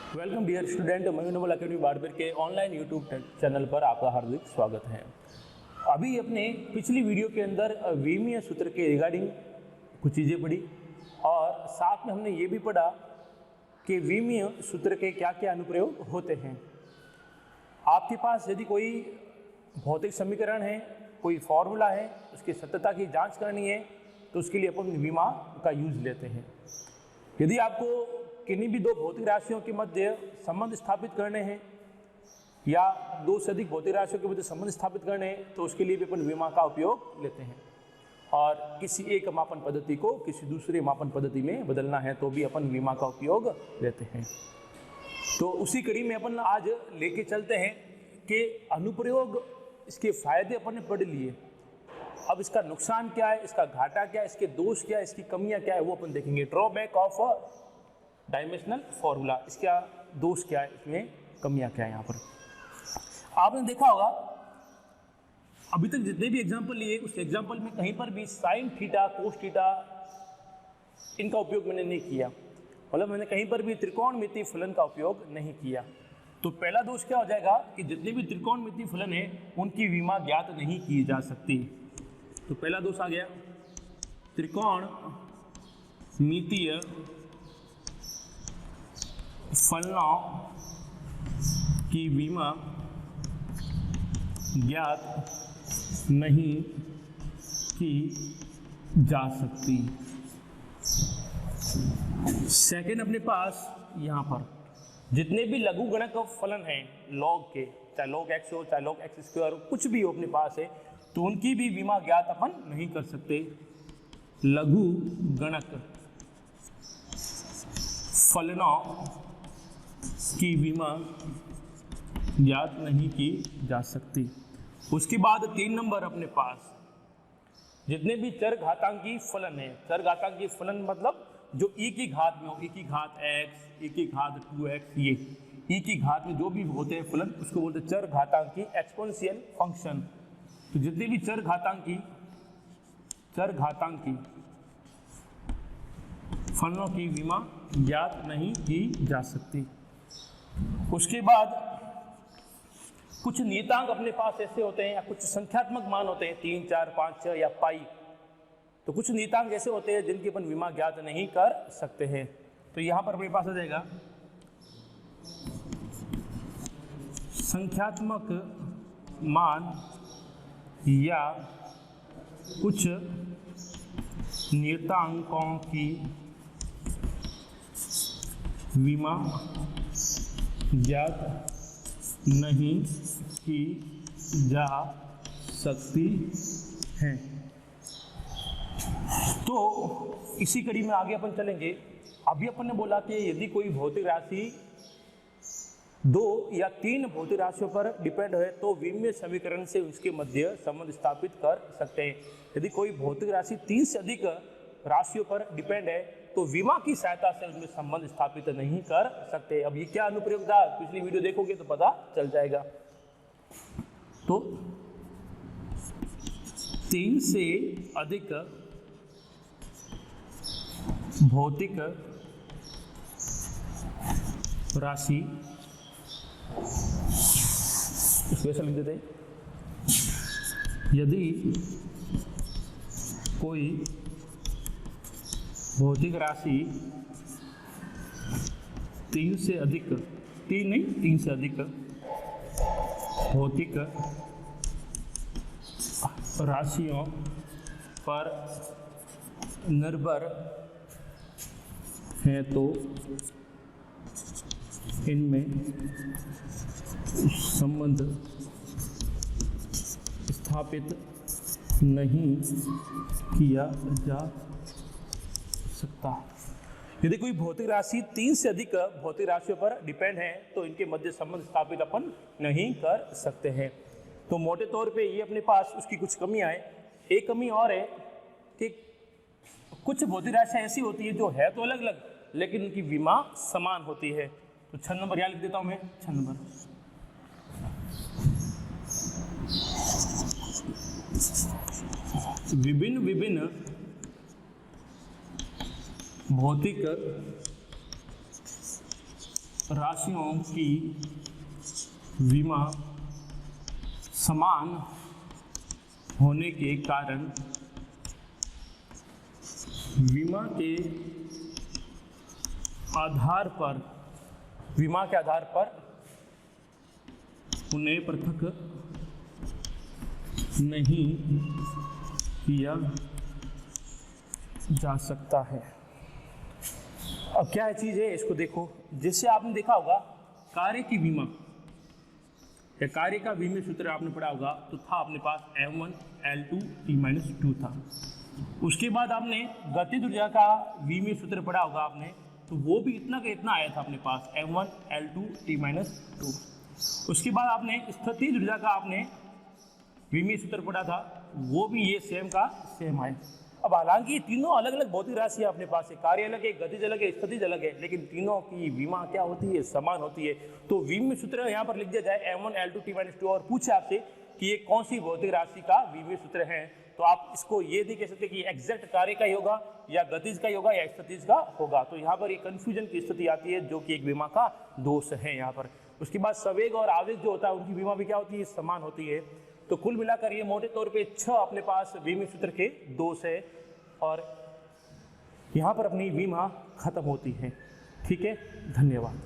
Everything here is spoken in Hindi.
वेलकम डियर स्टूडेंट, मयूर नवल अकेडमी बाड़मेर के ऑनलाइन यूट्यूब चैनल पर आपका हार्दिक स्वागत है। अभी अपने पिछली वीडियो के अंदर विमीय सूत्र के रिगार्डिंग कुछ चीज़ें पढ़ी और साथ में हमने ये भी पढ़ा कि विमीय सूत्र के क्या क्या अनुप्रयोग होते हैं। आपके पास यदि कोई भौतिक समीकरण है, कोई फॉर्मूला है, उसकी सत्यता की जाँच करनी है तो उसके लिए अपन विमा का यूज लेते हैं। यदि आपको किन्हीं भी दो भौतिक राशियों के मध्य संबंध स्थापित करने हैं या दो से अधिक भौतिक राशियों के मध्य संबंध स्थापित करने हैं तो उसके लिए भी अपन विमा का उपयोग लेते हैं। और किसी एक मापन पद्धति को किसी दूसरे मापन पद्धति में बदलना है तो भी अपन विमा का उपयोग लेते हैं। तो उसी कड़ी में अपन आज लेके चलते हैं कि अनुप्रयोग, इसके फायदे अपन ने पढ़ लिए। अब इसका नुकसान क्या है, इसका घाटा क्या है, इसके दोष क्या है, इसकी कमियां क्या है, वो अपन देखेंगे। ड्रॉबैक ऑफ डायमेंशनल फॉर्मूला, इसका दोष क्या है, इसमें कमियां क्या है। यहाँ पर आपने देखा होगा अभी तक जितने भी एग्जाम्पल लिए उस एग्जाम्पल में कहीं पर भी साइन थीटा, कोस थीटा इनका उपयोग मैंने नहीं किया, मतलब मैंने कहीं पर भी त्रिकोणमितीय फलन का उपयोग नहीं किया। तो पहला दोष क्या हो जाएगा कि जितने भी त्रिकोणमितीय फलन है उनकी विमा ज्ञात नहीं की जा सकती। तो पहला दोष आ गया, त्रिकोणमितीय फलनों की विमा ज्ञात नहीं की जा सकती। सेकेंड, अपने पास यहाँ पर जितने भी लघु गणक फलन हैं लॉग के, चाहे लॉग एक्स हो, चाहे लॉग एक्स स्क्वायर हो, कुछ भी हो अपने पास है तो उनकी भी विमा ज्ञात अपन नहीं कर सकते। लघु गणक फलनों की विमा ज्ञात नहीं की जा सकती। उसके बाद 3 नंबर, अपने पास जितने भी चर घातांकी फलन है, चर घातांकी फलन मतलब जो e की घात में हो, e की घात x, e की घात 2x, ये e की घात में जो भी होते हैं फलन उसको बोलते हैं चर घातांकी एक्सपोनेंशियल फंक्शन। तो जितने भी चर घातांकी फलनों की विमा ज्ञात नहीं की जा सकती। उसके बाद कुछ नियतांक अपने पास ऐसे होते हैं या कुछ संख्यात्मक मान होते हैं, 3, 4, 5, 6 या पाई। तो कुछ नियतांक ऐसे होते हैं जिनकी अपन विमा ज्ञात नहीं कर सकते हैं। तो यहां पर अपने पास आ जाएगा संख्यात्मक मान या कुछ नियतांकों की विमा ज्ञात नहीं की जा सकती है। तो इसी कड़ी में आगे अपन चलेंगे। अभी अपन ने बोला कि यदि कोई भौतिक राशि 2 या 3 भौतिक राशियों पर डिपेंड है तो विमीय समीकरण से उसके मध्य संबंध स्थापित कर सकते हैं। यदि कोई भौतिक राशि 3 से अधिक राशियों पर डिपेंड है तो विमा की सहायता से उनमें संबंध स्थापित नहीं कर सकते। अब ये क्या अनुप्रयोग था, पिछली वीडियो देखोगे तो पता चल जाएगा। तो 3 से अधिक भौतिक राशि, स्पेशल लिख देते हैं, यदि कोई भौतिक राशि 3 से अधिक भौतिक राशियों पर निर्भर है तो इनमें संबंध स्थापित नहीं किया जा सकता। यदि कोई भौतिक राशि 3 से अधिक भौतिक राशियों पर डिपेंड है तो इनके मध्य संबंध स्थापित अपन नहीं कर सकते हैं। तो मोटे तौर पे ये अपने पास उसकी कुछ कमियां हैं। एक कमी और है कि कुछ भौतिक राशियां ऐसी होती है जो है तो अलग अलग लेकिन उनकी विमा समान होती है। तो 6 नंबर यहाँ लिख देता हूं मैं, 6 नंबर। विभिन्न भौतिक राशियों की विमा समान होने के कारण विमा के आधार पर उन्हें पृथक नहीं किया जा सकता है। अब क्या चीज है इसको देखो, जैसे आपने देखा होगा कार्य की बीमा या कार्य का बीमा सूत्र आपने पढ़ा होगा, तो था अपने पास M1 L2 T-2 था। उसके बाद आपने गतिज ऊर्जा का बीमा सूत्र पढ़ा होगा आपने, तो वो भी इतना का इतना आया था अपने पास M1 L2 T-2। उसके बाद आपने स्थितिज ऊर्जा का आपने बीमा सूत्र पढ़ा था, वो भी ये सेम का सेम आए। अब हालांकि तीनों अलग अलग भौतिक राशि अपने पास है, कार्य अलग है, गतिज अलग है, स्थितिज अलग है, लेकिन तीनों की बीमा क्या होती है, समान होती है। तो बीमा सूत्र यहाँ पर लिख दिया जाए M1 L2 T-2 और पूछे आपसे कि ये कौन सी भौतिक राशि का बीमा सूत्र है, तो आप इसको ये नहीं कह सकते कि एग्जैक्ट कार्य का ही होगा या गतिज का ही होगा या स्थितिज का होगा। तो यहाँ पर एक कंफ्यूजन की स्थिति आती है, जो कि एक बीमा का दोष है यहाँ पर। उसके बाद संवेग और आवेग जो होता है उनकी बीमा भी क्या होती है, समान होती है। तो कुल मिलाकर ये मोटे तौर पे 6 अपने पास बीमा सूत्र के दोष है और यहाँ पर अपनी बीमा खत्म होती है। ठीक है, धन्यवाद।